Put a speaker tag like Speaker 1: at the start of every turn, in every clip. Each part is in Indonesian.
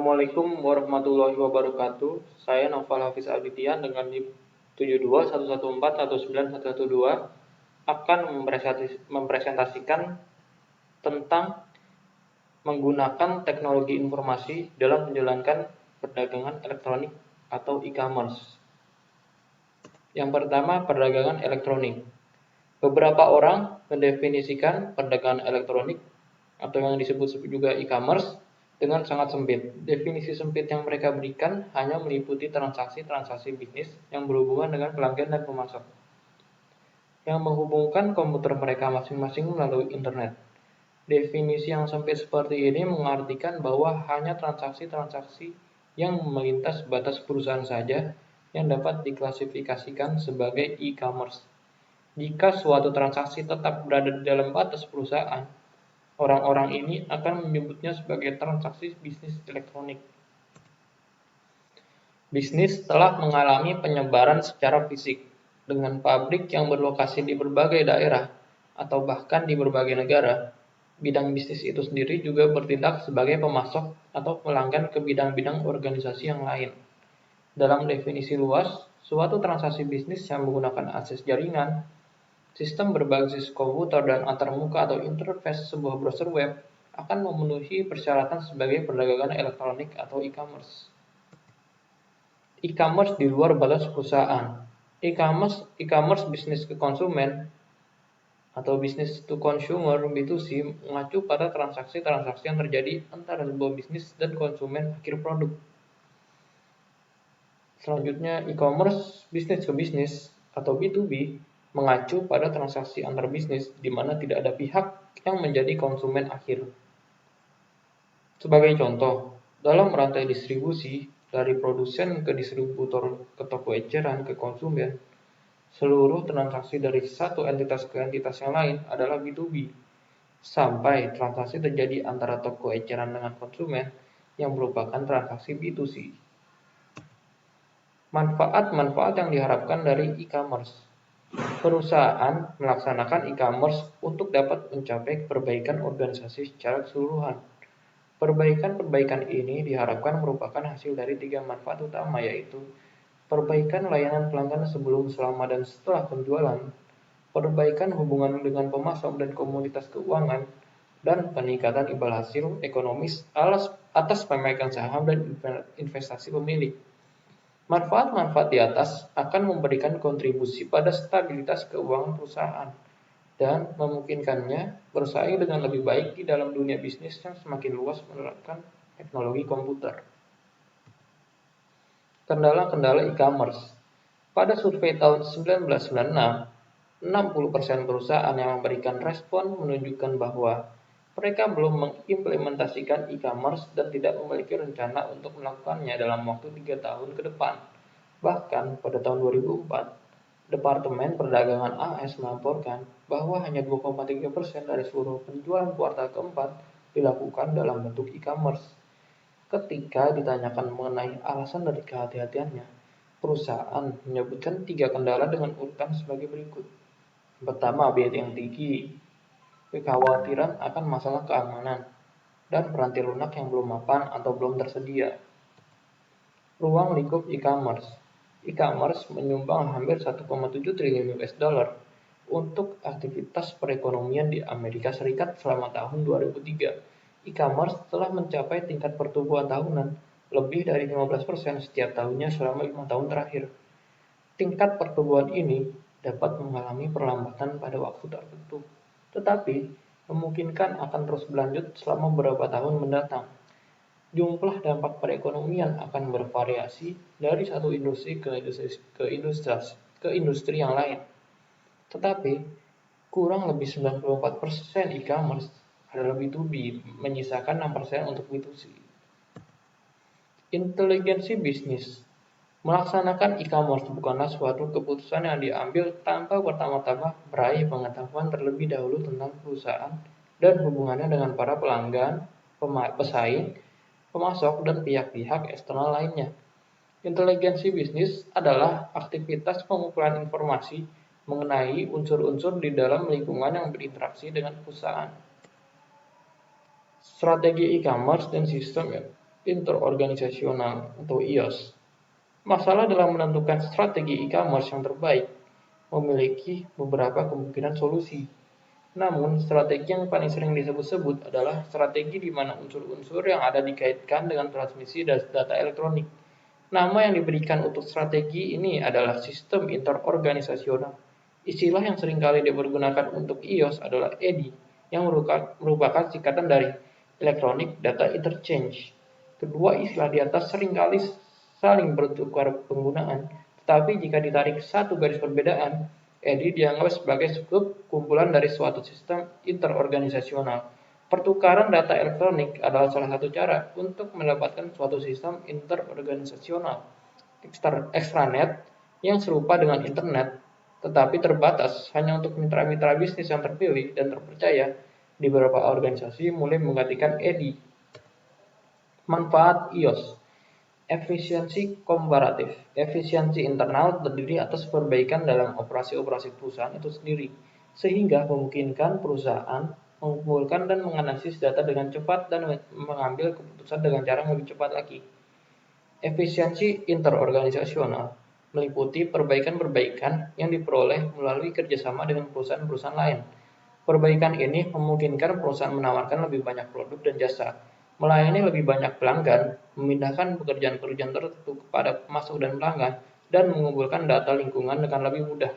Speaker 1: Assalamualaikum warahmatullahi wabarakatuh. Saya Noval Hafiz Abdian dengan NIM 7211419112 akan mempresentasikan tentang menggunakan teknologi informasi dalam menjalankan perdagangan elektronik atau e-commerce. Yang pertama, perdagangan elektronik. Beberapa orang mendefinisikan perdagangan elektronik atau yang disebut juga e-commerce dengan sangat sempit. Definisi sempit yang mereka berikan hanya meliputi transaksi-transaksi bisnis yang berhubungan dengan pelanggan dan pemasok, yang menghubungkan komputer mereka masing-masing melalui internet. Definisi yang sempit seperti ini mengartikan bahwa hanya transaksi-transaksi yang melintas batas perusahaan saja yang dapat diklasifikasikan sebagai e-commerce. Jika suatu transaksi tetap berada di dalam batas perusahaan, orang-orang ini akan menyebutnya sebagai transaksi bisnis elektronik. Bisnis telah mengalami penyebaran secara fisik, dengan pabrik yang berlokasi di berbagai daerah, atau bahkan di berbagai negara. Bidang bisnis itu sendiri juga bertindak sebagai pemasok atau pelanggan ke bidang-bidang organisasi yang lain. Dalam definisi luas, suatu transaksi bisnis yang menggunakan akses jaringan, sistem berbasis komputer dan antarmuka atau interface sebuah browser web akan memenuhi persyaratan sebagai perdagangan elektronik atau e-commerce. E-commerce di luar batas perusahaan. E-commerce bisnis ke konsumen atau business to consumer B2C mengacu pada transaksi-transaksi yang terjadi antara sebuah bisnis dan konsumen akhir produk. Selanjutnya, e-commerce bisnis ke bisnis atau B2B mengacu pada transaksi antar bisnis di mana tidak ada pihak yang menjadi konsumen akhir. Sebagai contoh, dalam rantai distribusi dari produsen ke distributor ke toko eceran ke konsumen, seluruh transaksi dari satu entitas ke entitas yang lain adalah B2B, sampai transaksi terjadi antara toko eceran dengan konsumen yang merupakan transaksi B2C. Manfaat-manfaat yang diharapkan dari e-commerce. Perusahaan melaksanakan e-commerce untuk dapat mencapai perbaikan organisasi secara keseluruhan. Perbaikan-perbaikan ini diharapkan merupakan hasil dari 3 manfaat utama, yaitu perbaikan layanan pelanggan sebelum, selama, dan setelah penjualan, perbaikan hubungan dengan pemasok dan komunitas keuangan, dan peningkatan imbal hasil ekonomis atas pemegang saham dan investasi pemilik. Manfaat-manfaat di atas akan memberikan kontribusi pada stabilitas keuangan perusahaan dan memungkinkannya bersaing dengan lebih baik di dalam dunia bisnis yang semakin luas menerapkan teknologi komputer. Kendala-kendala e-commerce. Pada survei tahun 1996, 60% perusahaan yang memberikan respon menunjukkan bahwa mereka belum mengimplementasikan e-commerce dan tidak memiliki rencana untuk melakukannya dalam waktu 3 tahun ke depan. Bahkan pada tahun 2004, Departemen Perdagangan AS melaporkan bahwa hanya 2,3% dari seluruh penjualan kuartal keempat dilakukan dalam bentuk e-commerce. Ketika ditanyakan mengenai alasan dari kehati-hatiannya, perusahaan menyebutkan 3 kendala dengan urutan sebagai berikut. Pertama, biaya yang tinggi, kekhawatiran akan masalah keamanan, dan peranti lunak yang belum mapan atau belum tersedia. Ruang lingkup e-commerce. E-commerce menyumbang hampir 1,7 triliun US dollar untuk aktivitas perekonomian di Amerika Serikat selama tahun 2003. E-commerce telah mencapai tingkat pertumbuhan tahunan lebih dari 15% setiap tahunnya selama 5 tahun terakhir. Tingkat pertumbuhan ini dapat mengalami perlambatan pada waktu tertentu, tetapi memungkinkan akan terus berlanjut selama beberapa tahun mendatang. Jumlah dampak perekonomian akan bervariasi dari satu industri ke industri yang lain. Tetapi, kurang lebih 94% e-commerce adalah B2B, menyisakan 6% untuk B2C. Inteligensi bisnis. Melaksanakan e-commerce bukanlah suatu keputusan yang diambil tanpa pertama-tama meraih pengetahuan terlebih dahulu tentang perusahaan dan hubungannya dengan para pelanggan, pesaing, pemasok, dan pihak-pihak eksternal lainnya. Inteligensi bisnis adalah aktivitas pengumpulan informasi mengenai unsur-unsur di dalam lingkungan yang berinteraksi dengan perusahaan. Strategi e-commerce dan sistem interorganisasional atau IOS. Masalah dalam menentukan strategi e-commerce yang terbaik memiliki beberapa kemungkinan solusi. Namun, strategi yang paling sering disebut-sebut adalah strategi di mana unsur-unsur yang ada dikaitkan dengan transmisi data elektronik. Nama yang diberikan untuk strategi ini adalah sistem interorganisasional. Istilah yang seringkali dipergunakan untuk iOS adalah EDI, yang merupakan singkatan dari Electronic Data Interchange. Kedua istilah di atas seringkali saling bertukar penggunaan, tetapi jika ditarik satu garis perbedaan, EDI dianggap sebagai kumpulan dari suatu sistem interorganisasional. Pertukaran data elektronik adalah salah satu cara untuk mendapatkan suatu sistem interorganisasional extranet yang serupa dengan internet, tetapi terbatas hanya untuk mitra-mitra bisnis yang terpilih dan terpercaya. Di beberapa organisasi mulai menggantikan EDI. Manfaat iOS. Efisiensi komparatif. Efisiensi internal terdiri atas perbaikan dalam operasi-operasi perusahaan itu sendiri, sehingga memungkinkan perusahaan mengumpulkan dan menganalisis data dengan cepat dan mengambil keputusan dengan cara yang lebih cepat lagi. Efisiensi interorganisasional meliputi perbaikan-perbaikan yang diperoleh melalui kerjasama dengan perusahaan-perusahaan lain. Perbaikan ini memungkinkan perusahaan menawarkan lebih banyak produk dan jasa, melayani lebih banyak pelanggan, memindahkan pekerjaan-pekerjaan tertentu kepada pemasok dan pelanggan, dan mengumpulkan data lingkungan dengan lebih mudah.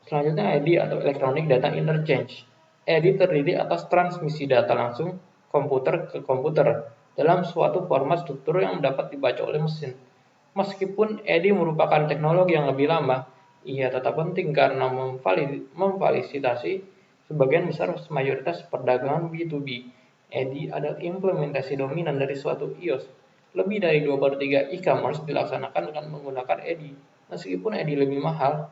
Speaker 1: Selanjutnya, EDI atau Electronic Data Interchange. EDI terdiri atas transmisi data langsung komputer ke komputer dalam suatu format struktur yang dapat dibaca oleh mesin. Meskipun EDI merupakan teknologi yang lebih lama, ia tetap penting karena memfasilitasi sebagian besar mayoritas perdagangan B2B. EDI adalah implementasi dominan dari suatu iOS. Lebih dari 2/3 e-commerce dilaksanakan dengan menggunakan EDI. Meskipun EDI lebih mahal,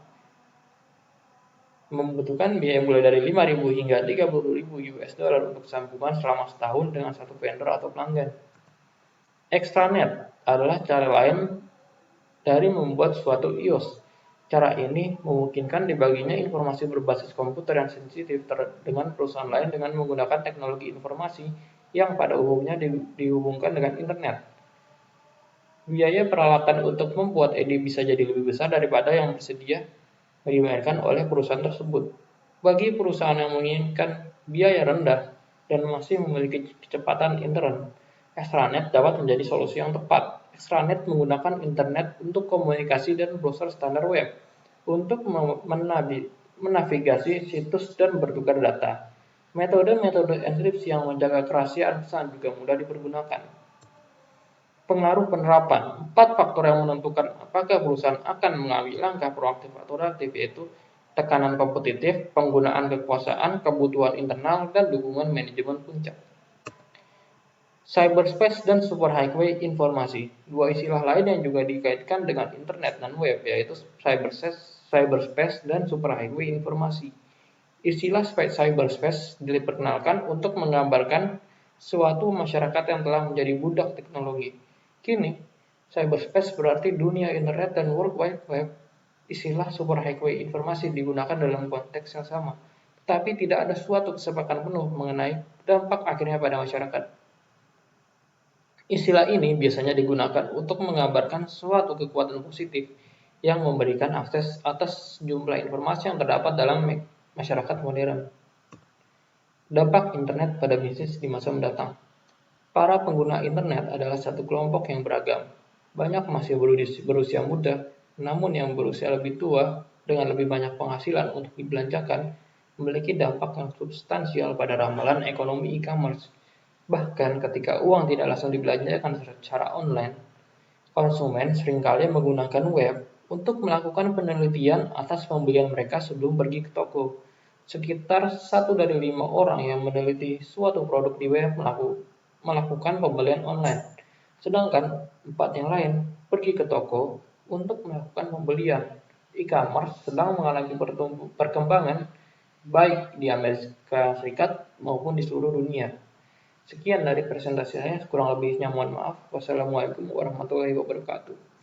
Speaker 1: membutuhkan biaya mulai dari 5.000 hingga 30.000 US dollar untuk sambungan selama setahun dengan satu vendor atau pelanggan. Extranet adalah cara lain dari membuat suatu iOS. Cara ini memungkinkan dibaginya informasi berbasis komputer yang sensitif dengan perusahaan lain dengan menggunakan teknologi informasi yang pada umumnya dihubungkan dengan internet. Biaya peralatan untuk membuat EDI bisa jadi lebih besar daripada yang bersedia dimainkan oleh perusahaan tersebut. Bagi perusahaan yang menginginkan biaya rendah dan masih memiliki kecepatan internet, extranet dapat menjadi solusi yang tepat. Extranet menggunakan internet untuk komunikasi dan browser standar web untuk menavigasi situs dan bertukar data. Metode-metode enkripsi yang menjaga kerahasiaan pesan juga mudah dipergunakan. Pengaruh penerapan. 4 faktor yang menentukan apakah perusahaan akan mengambil langkah proaktif atau reaktif yaitu tekanan kompetitif, penggunaan kekuasaan, kebutuhan internal, dan dukungan manajemen puncak. Cyberspace dan superhighway informasi. Dua istilah lain yang juga dikaitkan dengan internet dan web yaitu cyberspace dan superhighway informasi. Istilah cyberspace diperkenalkan untuk menggambarkan suatu masyarakat yang telah menjadi budak teknologi. Kini, cyberspace berarti dunia internet dan World Wide Web. Istilah superhighway informasi digunakan dalam konteks yang sama, tetapi tidak ada suatu kesepakatan penuh mengenai dampak akhirnya pada masyarakat. Istilah ini biasanya digunakan untuk menggambarkan suatu kekuatan positif yang memberikan akses atas jumlah informasi yang terdapat dalam masyarakat modern. Dampak internet pada bisnis di masa mendatang. Para pengguna internet adalah satu kelompok yang beragam. Banyak masih berusia muda, namun yang berusia lebih tua dengan lebih banyak penghasilan untuk dibelanjakan memiliki dampak yang substansial pada ramalan ekonomi e-commerce. Bahkan ketika uang tidak langsung dibelanjakan secara online, konsumen seringkali menggunakan web untuk melakukan penelitian atas pembelian mereka sebelum pergi ke toko. Sekitar 1 dari 5 orang yang meneliti suatu produk di web melakukan pembelian online, sedangkan 4 yang lain pergi ke toko untuk melakukan pembelian. E-commerce sedang mengalami perkembangan baik di Amerika Serikat maupun di seluruh dunia. Sekian dari presentasi saya, kurang lebihnya mohon maaf. Wassalamualaikum warahmatullahi wabarakatuh.